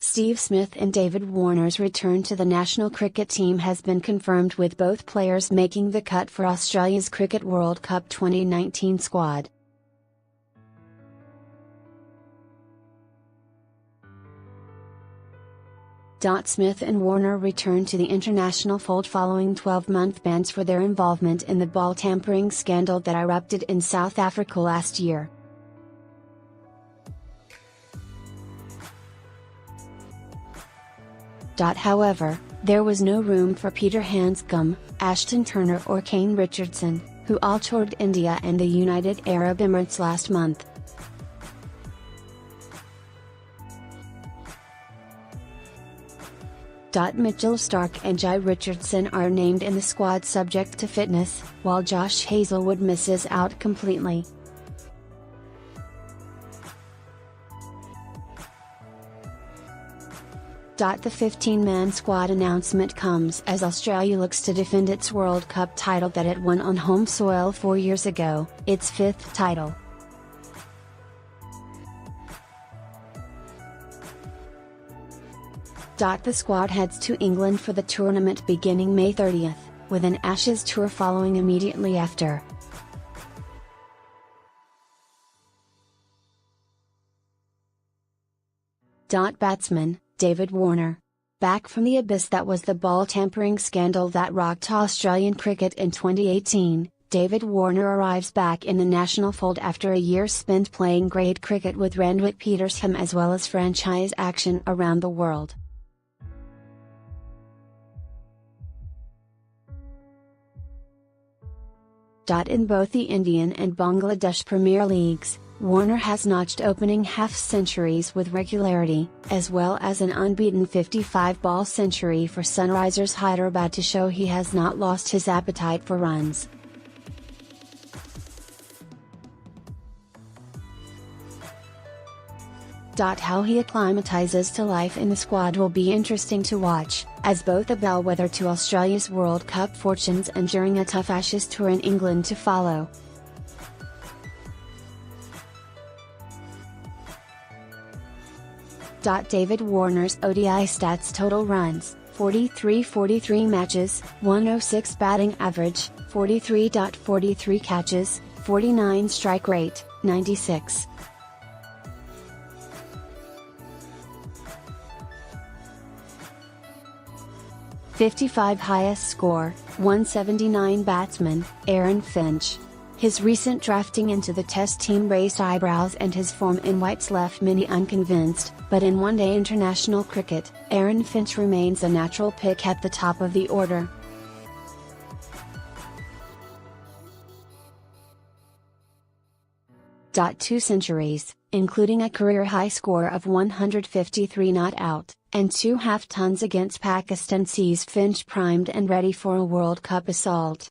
Steve Smith and David Warner's return to the national cricket team has been confirmed, with both players making the cut for Australia's Cricket World Cup 2019 squad. Smith and Warner returned to the international fold following 12-month bans for their involvement in the ball-tampering scandal that erupted in South Africa last year. However, there was no room for Peter Handscomb, Ashton Turner or Kane Richardson, who all toured India and the United Arab Emirates last month. Mitchell Starc and Jai Richardson are named in the squad subject to fitness, while Josh Hazlewood misses out completely. The 15-man squad announcement comes as Australia looks to defend its World Cup title that it won on home soil 4 years ago, its fifth title. The squad heads to England for the tournament beginning May 30th, with an Ashes tour following immediately after. Batsman David Warner. Back from the abyss that was the ball-tampering scandal that rocked Australian cricket in 2018, David Warner arrives back in the national fold after a year spent playing grade cricket with Randwick Petersham as well as franchise action around the world. In both the Indian and Bangladesh Premier Leagues, Warner has notched opening half-centuries with regularity, as well as an unbeaten 55-ball century for Sunrisers Hyderabad to show he has not lost his appetite for runs. How he acclimatizes to life in the squad will be interesting to watch, as both a bellwether to Australia's World Cup fortunes and during a tough Ashes tour in England to follow. David Warner's ODI stats: total runs, 43 matches, 106 batting average, 43.43 catches, 49 strike rate, 96. '55 highest score, 179 batsman, Aaron Finch. His recent drafting into the Test team raised eyebrows and his form in whites left many unconvinced, but in one-day international cricket, Aaron Finch remains a natural pick at the top of the order. Two centuries, including a career-high score of 153 not out, and 2 half-tons against Pakistan sees Finch primed and ready for a World Cup assault.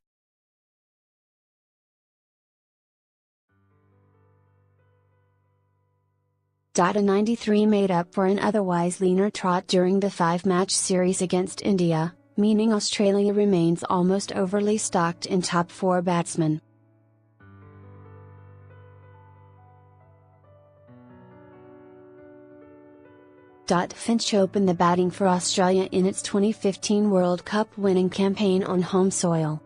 A 93 made up for an otherwise leaner trot during the 5-match series against India, meaning Australia remains almost overly stocked in top 4 batsmen. Finch opened the batting for Australia in its 2015 World Cup winning campaign on home soil.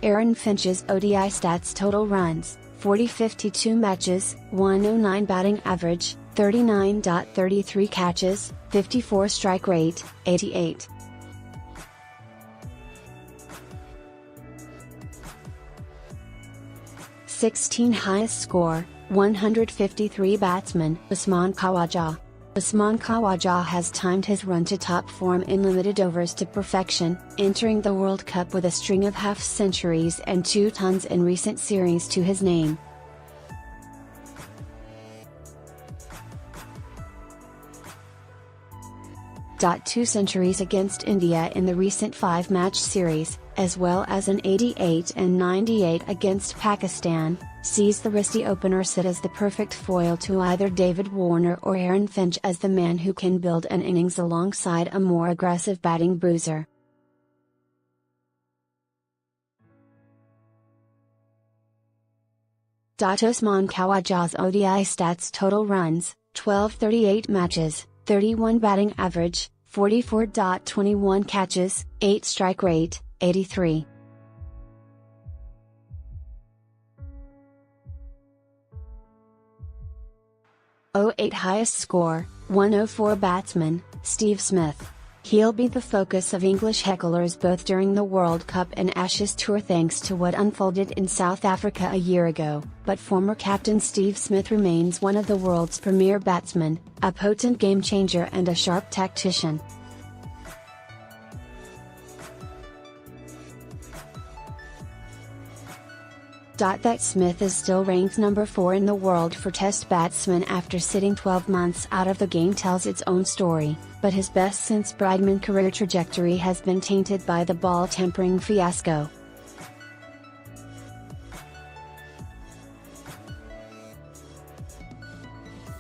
Aaron Finch's ODI stats: total runs, 52 matches, 109 batting average, 39.33 catches, 54 strike rate, 88. '16 highest score, 153 batsman, Usman Khawaja. Usman Khawaja has timed his run to top form in limited overs to perfection, entering the World Cup with a string of half-centuries and 2 tons in recent series to his name. Two centuries against India in the recent 5-match series, as well as an 88 and 98 against Pakistan, sees the wristy opener sit as the perfect foil to either David Warner or Aaron Finch as the man who can build an innings alongside a more aggressive batting bruiser. Usman Khawaja's ODI stats: total runs, 1238 matches, 31 batting average, 44.21 catches, 8 strike rate, 83. '08 highest score, 104 batsman, Steve Smith. He'll be the focus of English hecklers both during the World Cup and Ashes tour thanks to what unfolded in South Africa a year ago, but former captain Steve Smith remains one of the world's premier batsmen, a potent game changer and a sharp tactician. That Smith is still ranked number 4 in the world for Test batsmen after sitting 12 months out of the game tells its own story, but his best since Bridgman career trajectory has been tainted by the ball tampering fiasco.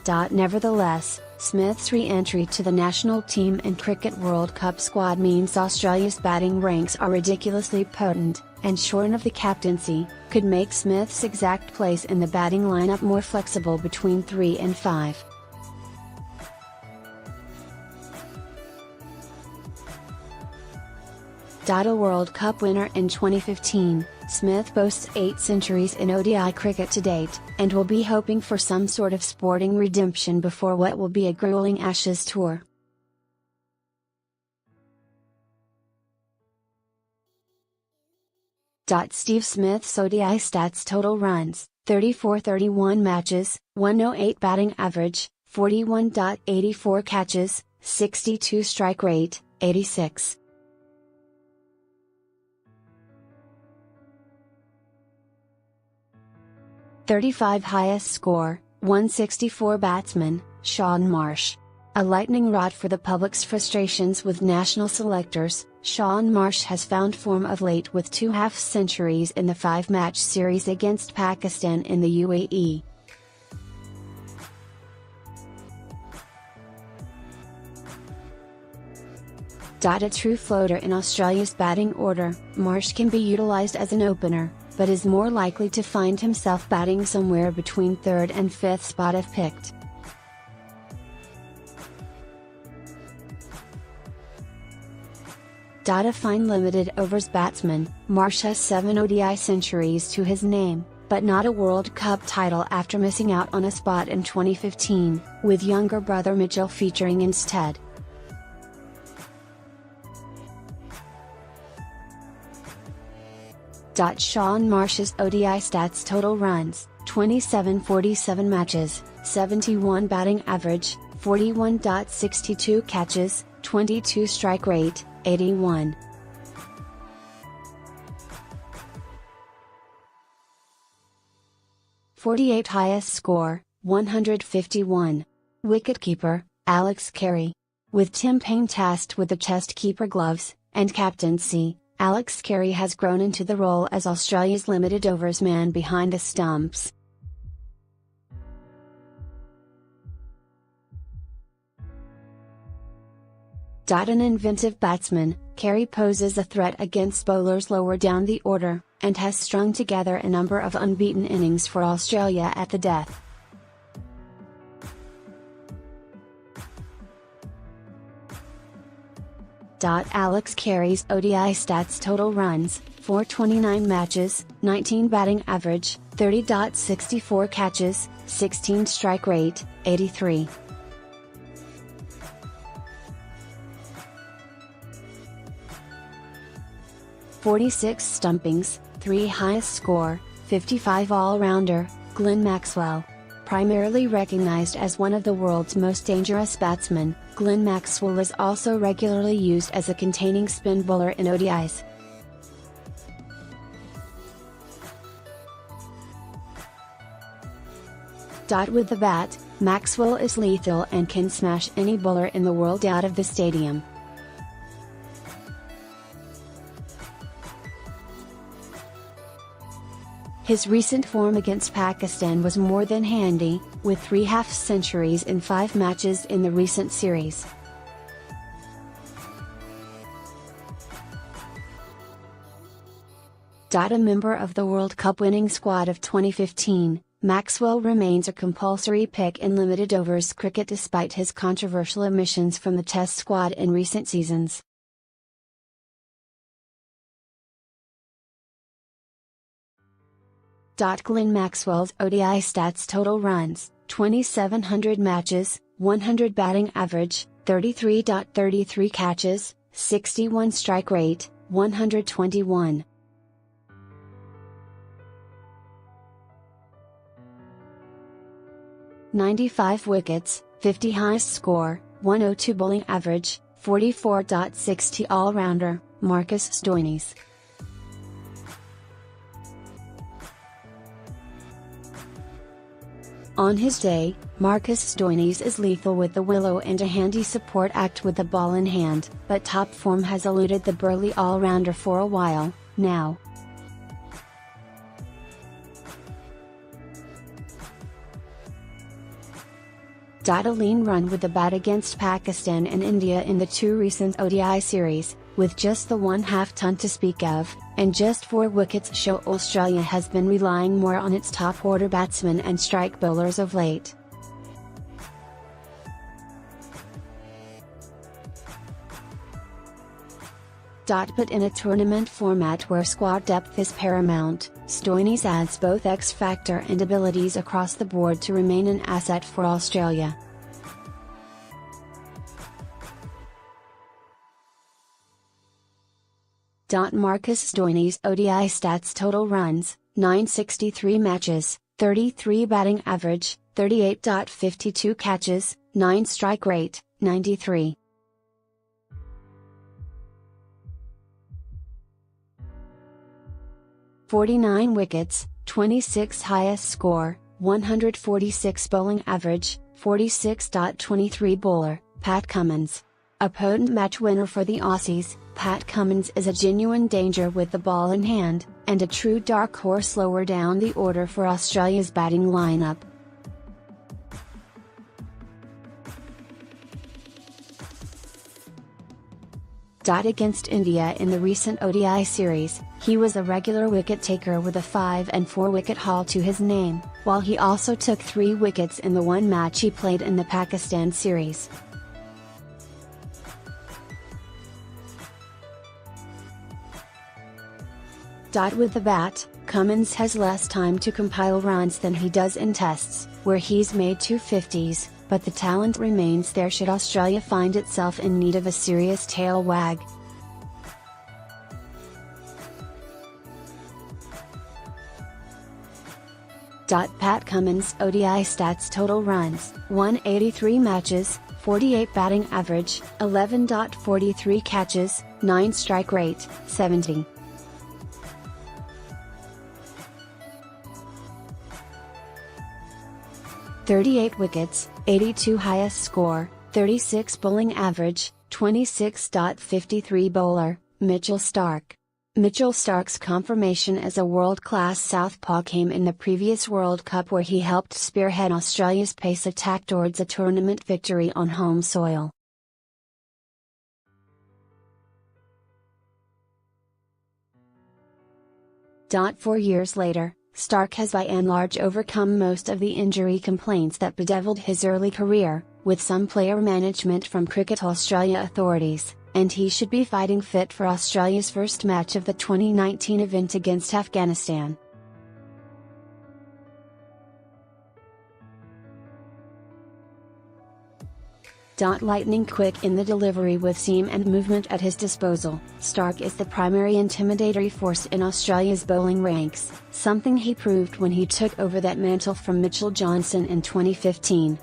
Nevertheless, Smith's re-entry to the national team and Cricket World Cup squad means Australia's batting ranks are ridiculously potent, and shorn of the captaincy, could make Smith's exact place in the batting lineup more flexible between 3 and 5. A World Cup winner in 2015, Smith boasts 8 centuries in ODI cricket to date, and will be hoping for some sort of sporting redemption before what will be a grueling Ashes tour. Steve Smith's ODI stats: total runs, 3431 matches, 108 batting average, 41.84 catches, 62 strike rate, 86. '35 highest score, 164 batsman, Shaun Marsh. A lightning rod for the public's frustrations with national selectors, Shaun Marsh has found form of late with 2 half-centuries in the 5-match series against Pakistan in the UAE. A true floater in Australia's batting order, Marsh can be utilised as an opener, but is more likely to find himself batting somewhere between 3rd and 5th spot if picked. A fine limited overs batsman, Marsh has 7 ODI centuries to his name, but not a World Cup title after missing out on a spot in 2015, with younger brother Mitchell featuring instead. Shaun Marsh's ODI stats: total runs, 2747 matches, 71 batting average, 41.62 catches, 22 strike rate, 81. '48 highest score, 151. Wicketkeeper, Alex Carey. With Tim Paine tasked with the Test keeper gloves and captaincy, Alex Carey has grown into the role as Australia's limited overs man behind the stumps. An inventive batsman, Carey poses a threat against bowlers lower down the order, and has strung together a number of unbeaten innings for Australia at the death. Alex Carey's ODI stats: total runs, 429 matches, 19 batting average, 30.64 catches, 16 strike rate, 83. '46 stumpings, 3 highest score, 55 all-rounder, Glenn Maxwell. Primarily recognized as one of the world's most dangerous batsmen, Glenn Maxwell is also regularly used as a containing spin bowler in ODIs. With the bat, Maxwell is lethal and can smash any bowler in the world out of the stadium. His recent form against Pakistan was more than handy, with 3 half-centuries in 5 matches in the recent series. A member of the World Cup winning squad of 2015, Maxwell remains a compulsory pick in limited overs cricket despite his controversial omissions from the Test squad in recent seasons. Glenn Maxwell's ODI stats: total runs, 2,700 matches, 100 batting average, 33.33 catches, 61 strike rate, 121. "95 wickets, 50 highest score, 102 bowling average, 44.60 all-rounder, Marcus Stoinis." On his day, Marcus Stoinis is lethal with the willow and a handy support act with the ball in hand, but top form has eluded the burly all-rounder for a while, now. A lean run with the bat against Pakistan and India in the 2 recent ODI series, with just the 1/2 ton to speak of, and just 4 wickets show Australia has been relying more on its top-order batsmen and strike bowlers of late. But in a tournament format where squad depth is paramount, Stoinis adds both X-factor and abilities across the board to remain an asset for Australia. Marcus Stoinis ODI stats: total runs, 963 matches, 33 batting average, 38.52 catches, 9 strike rate, 93. "49 wickets, 26 highest score, 146 bowling average, 46.23 bowler, Pat Cummins." A potent match winner for the Aussies, Pat Cummins is a genuine danger with the ball in hand, and a true dark horse lower down the order for Australia's batting lineup. Against India in the recent ODI series, he was a regular wicket-taker with a 5 and 4 wicket haul to his name, while he also took 3 wickets in the 1 match he played in the Pakistan series. With the bat, Cummins has less time to compile runs than he does in tests, where he's made 2 50s, but the talent remains there should Australia find itself in need of a serious tail wag. Pat Cummins ODI stats: total runs, 183 matches, 48 batting average, 11.43 catches, 9 strike rate, 70. "38 wickets, 82 highest score, 36 bowling average, 26.53 bowler, Mitchell Starc." Mitchell Starc's confirmation as a world-class southpaw came in the previous World Cup, where he helped spearhead Australia's pace attack towards a tournament victory on home soil. 4 years later, Starc has by and large overcome most of the injury complaints that bedeviled his early career, with some player management from Cricket Australia authorities, and he should be fighting fit for Australia's first match of the 2019 event against Afghanistan. Lightning quick in the delivery with seam and movement at his disposal, Starc is the primary intimidatory force in Australia's bowling ranks, something he proved when he took over that mantle from Mitchell Johnson in 2015.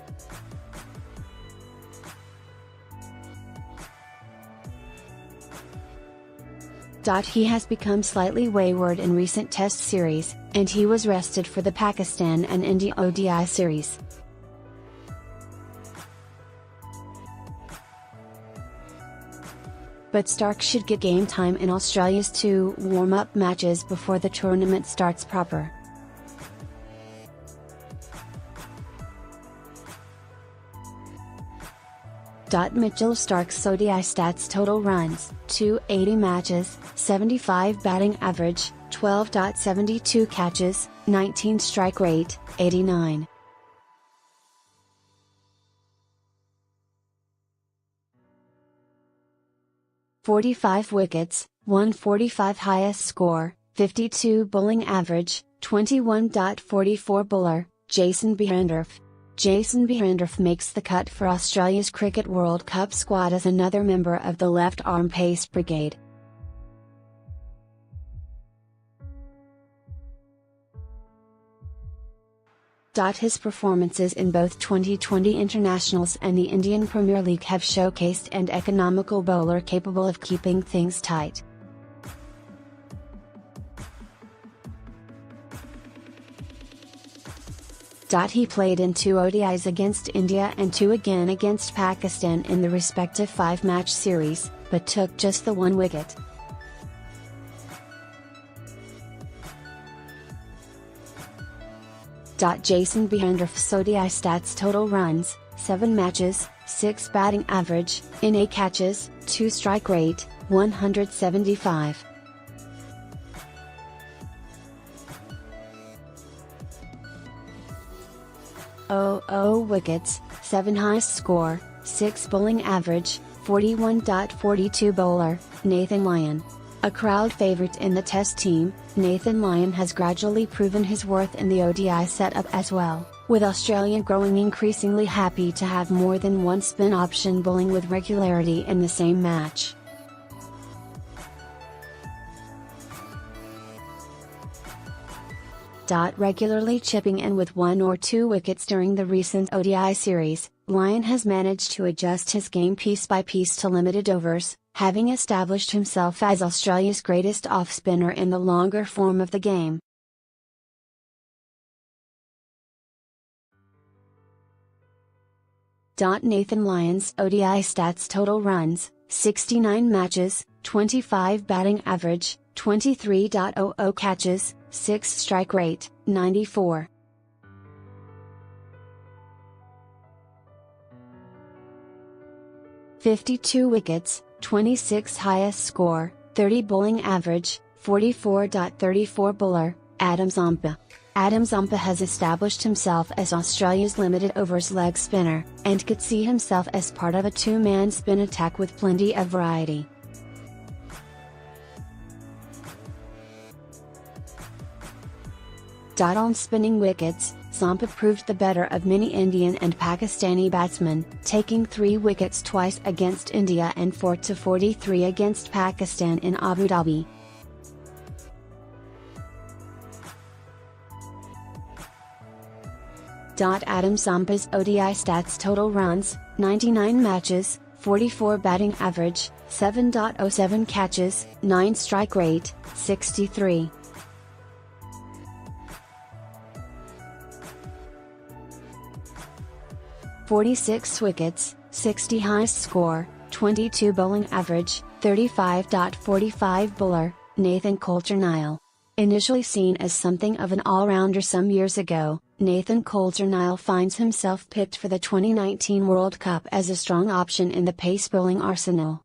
He has become slightly wayward in recent Test series, and he was rested for the Pakistan and India ODI series. But Starc should get game time in Australia's 2 warm-up matches before the tournament starts proper. Mitchell Starc's ODI stats: total runs, 280 matches, 75 batting average, 12.72 catches, 19 strike rate, 89. .45 wickets, 145 highest score, 52 bowling average, 21.44 bowler, Jason Behrendorff. Jason Behrendorff makes the cut for Australia's Cricket World Cup squad as another member of the left-arm pace brigade. His performances in both 2020 internationals and the Indian Premier League have showcased an economical bowler capable of keeping things tight. He played in 2 ODIs against India and 2 again against Pakistan in the respective 5-match series, but took just the 1 wicket. Jason Behrendorff's ODI stats: total runs, 7 matches, 6 batting average, in 8 catches, 2 strike rate, 175. Wickets, 7 highest score, 6 bowling average, 41.42 bowler, Nathan Lyon. A crowd favourite in the Test team, Nathan Lyon has gradually proven his worth in the ODI setup as well, with Australia growing increasingly happy to have more than one spin option bowling with regularity in the same match. Regularly chipping in with 1 or 2 wickets during the recent ODI series, Lyon has managed to adjust his game piece by piece to limited overs, having established himself as Australia's greatest off-spinner in the longer form of the game. Nathan Lyon's ODI stats: total runs, 69 matches, 25 batting average, 23.00 catches, 6 strike rate, 94. .52 wickets, 26 highest score, 30 bowling average, 44.34 bowler, Adam Zampa. Adam Zampa has established himself as Australia's limited overs leg spinner, and could see himself as part of a 2-man spin attack with plenty of variety. On spinning wickets, Zampa proved the better of many Indian and Pakistani batsmen, taking 3 wickets twice against India and 4-43 against Pakistan in Abu Dhabi. Adam Zampa's ODI stats: total runs, 99 matches, 44 batting average, 7.07 catches, 9 strike rate, 63. .46 wickets, 60 highest score, 22 bowling average, 35.45 bowler, Nathan Coulter-Nile. Initially seen as something of an all-rounder some years ago, Nathan Coulter-Nile finds himself picked for the 2019 World Cup as a strong option in the pace bowling arsenal.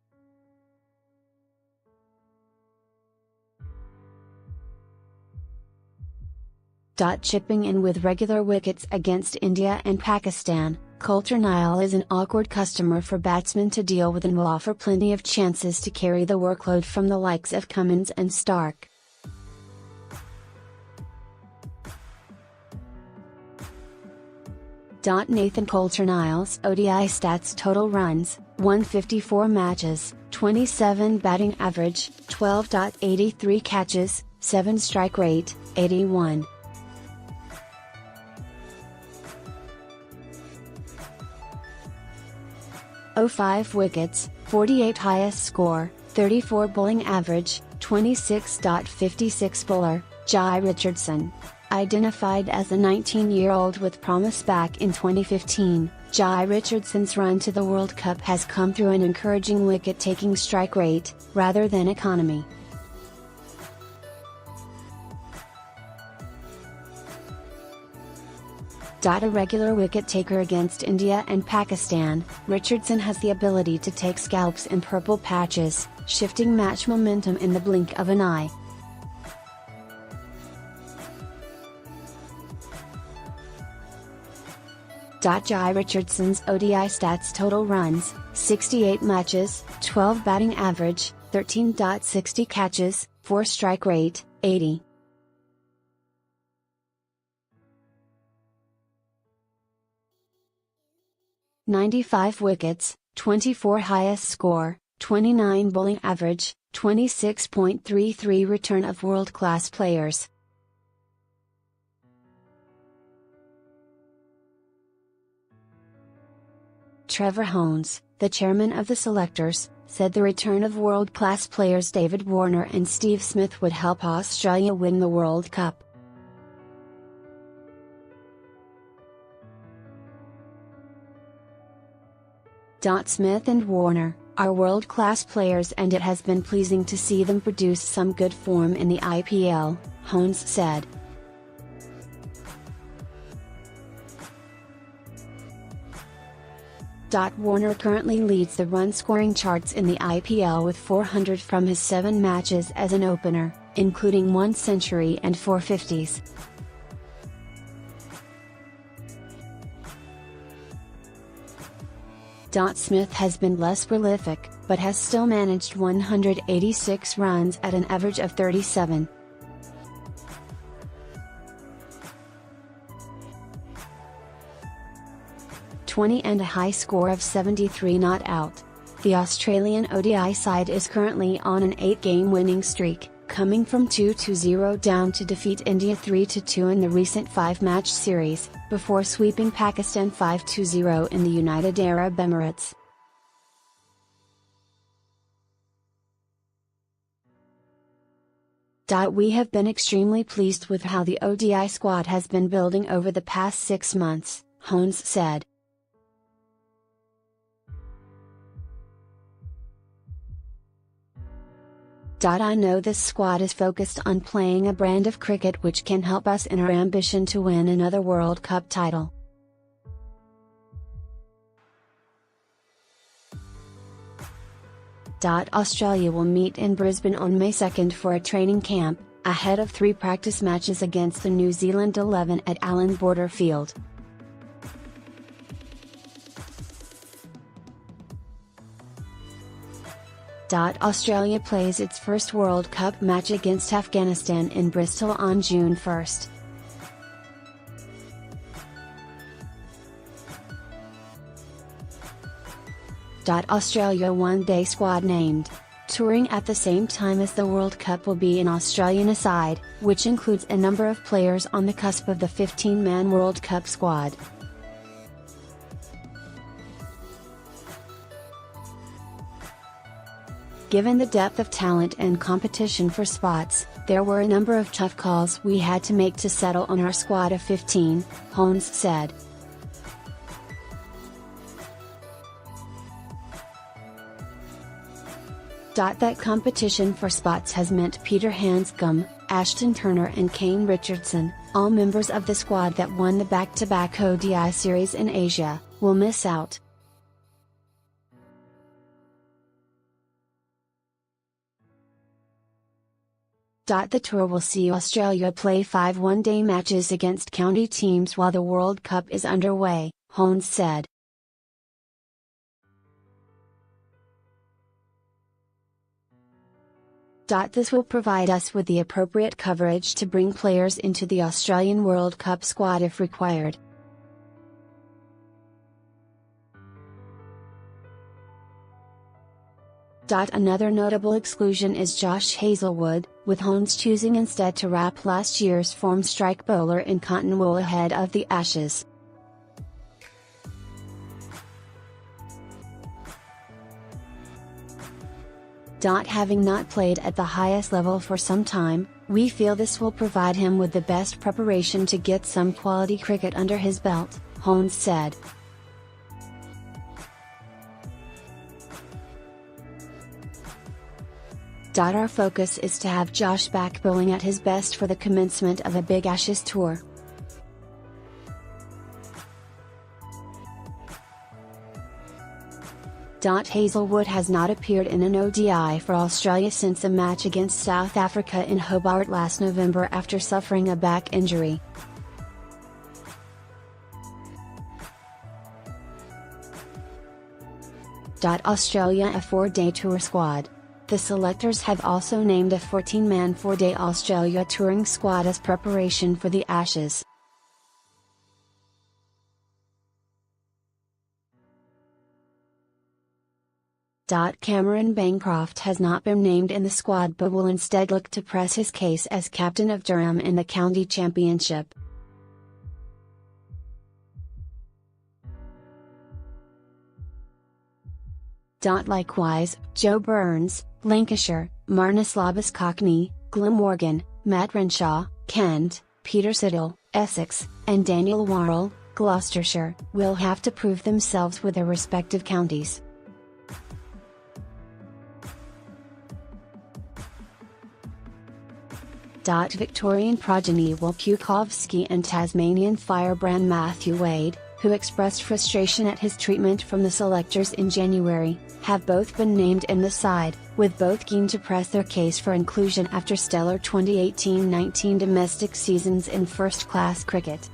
Chipping in with regular wickets against India and Pakistan, Coulter-Nile is an awkward customer for batsmen to deal with and will offer plenty of chances to carry the workload from the likes of Cummins and Stark. Nathan Coulter-Nile's ODI stats: total runs, 154 matches, 27 batting average, 12.83 catches, 7 strike rate, 81. .05 wickets, 48 highest score, 34 bowling average, 26.56 bowler, Jhye Richardson. Identified as a 19-year-old with promise back in 2015, Jhye Richardson's run to the World Cup has come through an encouraging wicket-taking strike rate, rather than economy. A regular wicket taker against India and Pakistan, Richardson has the ability to take scalps in purple patches, shifting match momentum in the blink of an eye. Jai Richardson's ODI stats: total runs, 68 matches, 12 batting average, 13.60 catches, 4 strike rate, 80. .95 wickets, 24 highest score, 29 bowling average, 26.33 return of world-class players. Trevor Hohns, the chairman of the selectors, said the return of world-class players David Warner and Steve Smith would help Australia win the World Cup. Smith and Warner are world-class players and it has been pleasing to see them produce some good form in the IPL, Hohns said. Warner currently leads the run-scoring charts in the IPL with 400 from his 7 matches as an opener, including 1 century and 4 50s. Smith has been less prolific, but has still managed 186 runs at an average of 37. And a high score of 73 not out. The Australian ODI side is currently on an 8-game winning streak, coming from 2-0 down to defeat India 3-2 in the recent 5-match series, before sweeping Pakistan 5-0 in the United Arab Emirates. We have been extremely pleased with how the ODI squad has been building over the past 6 months, Hohns said. I know this squad is focused on playing a brand of cricket which can help us in our ambition to win another World Cup title. Australia will meet in Brisbane on May 2 for a training camp, ahead of 3 practice matches against the New Zealand 11 at Allan Border Field. Australia plays its first World Cup match against Afghanistan in Bristol on June 1. Australia one-day squad named, touring at the same time as the World Cup will be an Australian side, which includes a number of players on the cusp of the 15-man World Cup squad. Given the depth of talent and competition for spots, there were a number of tough calls we had to make to settle on our squad of 15, Hohns said. That competition for spots has meant Peter Handscomb, Ashton Turner and Kane Richardson, all members of the squad that won the back-to-back ODI series in Asia, will miss out. The tour will see Australia play 5 one-day matches against county teams while the World Cup is underway, Hohns said. This will provide us with the appropriate coverage to bring players into the Australian World Cup squad if required. Another notable exclusion is Josh Hazlewood, with Hohns choosing instead to wrap last year's form strike bowler in cotton wool ahead of the Ashes. Having not played at the highest level for some time, we feel this will provide him with the best preparation to get some quality cricket under his belt, Hohns said. Our focus is to have Josh back bowling at his best for the commencement of a big Ashes tour. Hazelwood has not appeared in an ODI for Australia since a match against South Africa in Hobart last November after suffering a back injury. Australia a 4-day tour squad. The selectors have also named a 14-man 4-day Australia touring squad as preparation for the Ashes. Cameron Bancroft has not been named in the squad but will instead look to press his case as captain of Durham in the county championship. Likewise, Joe Burns, Lancashire, Marnus Labus Cockney, Glamorgan, Matt Renshaw, Kent, Peter Siddle, Essex, and Daniel Worrell, Gloucestershire, will have to prove themselves with their respective counties. Victorian progeny Wilkowski and Tasmanian firebrand Matthew Wade, who expressed frustration at his treatment from the selectors in January, have both been named in the side, with both keen to press their case for inclusion after stellar 2018-19 domestic seasons in first-class cricket.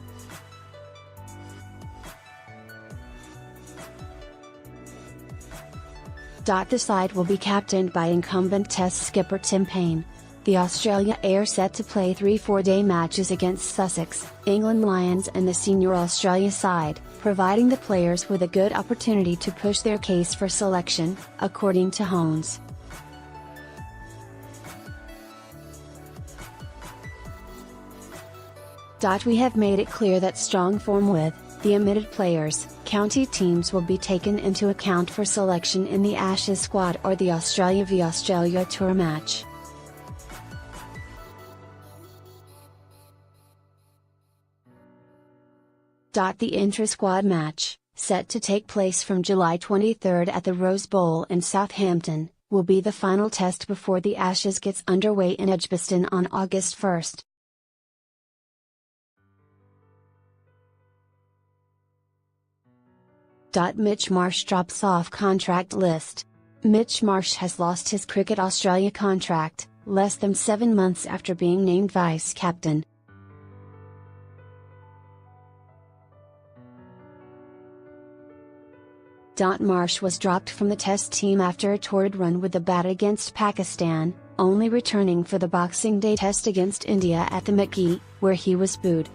The side will be captained by incumbent Test skipper Tim Paine. The Australia are set to play 3 4-day matches against Sussex, England Lions and the senior Australia side, providing the players with a good opportunity to push their case for selection, according to Hones. We have made it clear that strong form with the omitted players, county teams will be taken into account for selection in the Ashes squad or the Australia v Australia tour match. The intra-squad match, set to take place from July 23 at the Rose Bowl in Southampton, will be the final test before the Ashes gets underway in Edgbaston on August 1. Mitch Marsh drops off contract list. Mitch Marsh has lost his Cricket Australia contract, less than 7 months after being named vice-captain. Marsh was dropped from the Test team after a torrid run with the bat against Pakistan, only returning for the Boxing Day Test against India at the McGee, where he was booed.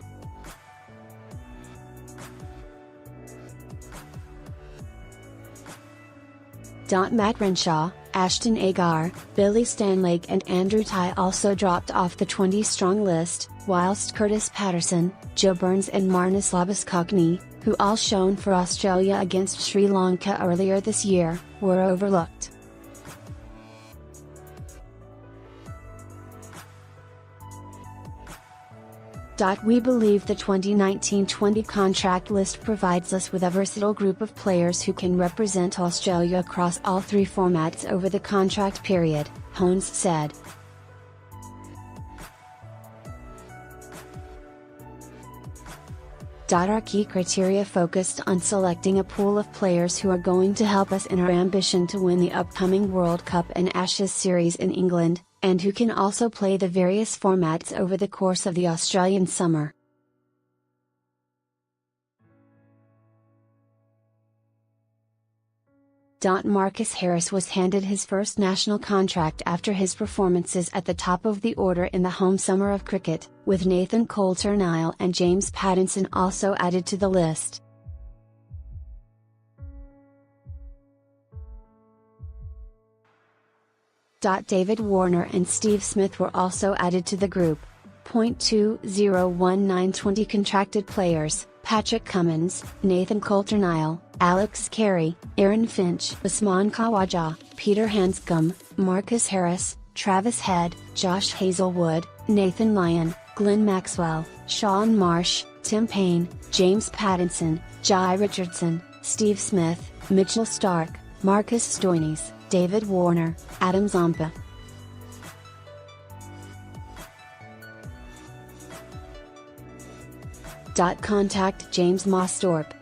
Matt Renshaw, Ashton Agar, Billy Stanlake and Andrew Tye also dropped off the 20-strong list, whilst Curtis Patterson, Joe Burns and Marnus Labus Cockney, who all shone for Australia against Sri Lanka earlier this year, were overlooked. We believe the 2019-20 contract list provides us with a versatile group of players who can represent Australia across all 3 formats over the contract period, Hones said. Our key criteria focused on selecting a pool of players who are going to help us in our ambition to win the upcoming World Cup and Ashes series in England, and who can also play the various formats over the course of the Australian summer. Marcus Harris was handed his first national contract after his performances at the top of the order in the home summer of cricket, with Nathan Coulter-Nile and James Pattinson also added to the list. David Warner and Steve Smith were also added to the group. 2019 contracted players: Patrick Cummins, Nathan Coulter-Nile, Alex Carey, Aaron Finch, Usman Khawaja, Peter Hanscom, Marcus Harris, Travis Head, Josh Hazelwood, Nathan Lyon, Glenn Maxwell, Shaun Marsh, Tim Paine, James Pattinson, Jai Richardson, Steve Smith, Mitchell Starc, Marcus Stoinis, David Warner, Adam Zampa. Contact James Mossthorpe,